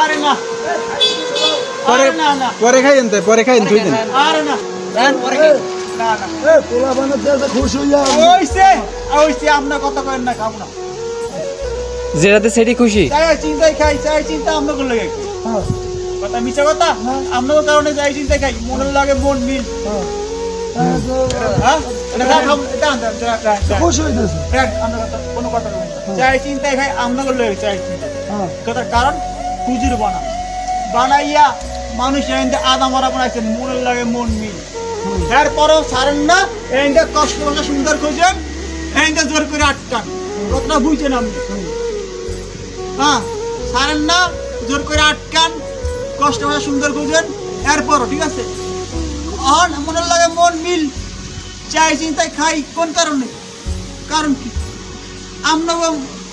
আরে না পরে পরে খাইন তো পরে খাইন তুই দেন আরে না রান পরে খাই না না এ পোলা বানাতে আছে খুশি হইয়া ওইছে আপনার কথা করেন না খাবো না যেটাতে সেটি খুশি চাই চিন্তাই খাই চাই চিন্তা আমরা করে লাগে হ্যাঁ কথা মিছা কথা আপনাদের কারণে যাই চিন্তাই খাই মনের লাগে মন মিল হ্যাঁ এটা খাম এটা খুশি হইতেছে আমরা কথা কোনো কথা না চাই চিন্তাই খাই আমরা করে লাগে চাই চিন্তা হ্যাঁ কথা কারণ পুজির বানাইয়া মানুষ এনে আদা মারা বানাইছে মনের লাগে মন মিল তারপরও ছাড়েন না এনে কষ্ট করে সুন্দর খোঁজেন এনে জোর করে আটকান কতটা বুঝছেন আপনি হ্যাঁ ছাড়েন না জোর করে আটকান কষ্ট করে সুন্দর খোঁজেন এরপরও ঠিক আছে মনের লাগে মন মিল চাই চিন্তায় খাই কোন কারণে কারণ কি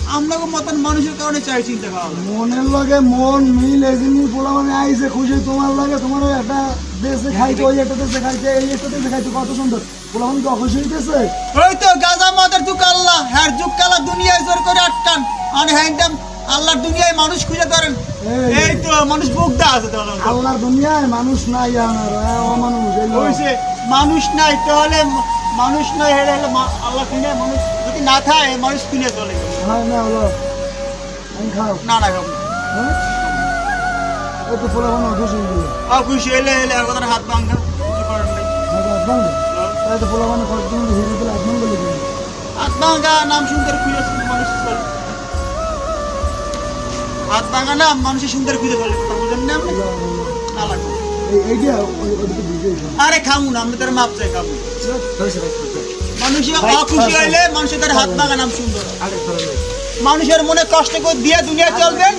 আপনাকে মতন মানুষের কারণে চাই চিন্তা খাওয়া মনের লগে মন মিল এই জিনিস পোলা মানে আইছে খুশি তোমার লাগে তোমার একটা দেশে খাইতে ওই একটা দেশে খাইতে এই একটা দেশে খাইতে কত সুন্দর পোলা মানে তো খুশি হইতেছে ওই তো গাজা মাদের যুগ আল্লাহ হ্যাঁ যুগ কালা দুনিয়ায় জোর করে আটকান আর হ্যাংটাম আল্লাহর দুনিয়ায় মানুষ খুঁজে ধরেন এই তো মানুষ বুকদা আছে তাহলে আল্লাহর দুনিয়ায় মানুষ নাই আমার অমানুষ হইছে মানুষ নাই তাহলে মানুষ নাই হেরে হলে আল্লাহ কিনে মানুষ যদি না থাকে মানুষ কিনে চলে হ্যাঁ না হলো আমি খাও না না খাবো হ্যাঁ এই তো পোলা মানে খুশি হয়ে গেল খুশি হলে আর কথা হাত ভাঙা কিছু করার নাই হাত ভাঙবে তাই তো পোলা মানে কয়েকদিন হিরে দিলে হাত ভাঙবে লেগে হাত ভাঙা নাম সুন্দর খুঁজে মানুষ চলে হাত ভাঙা নাম মানুষের সুন্দর খুঁজে চলে কথা বুঝেন না আপনি না লাগবে এইটা ওইদিকে বুঝে আরে খামু না আমি তার মাপ চাই খামু মানুষের অখুশি হইলে মানুষের তার হাত ভাঙা নাম সুন্দর মানুষের মনে কষ্ট করে দিয়ে দুনিয়া চলবেন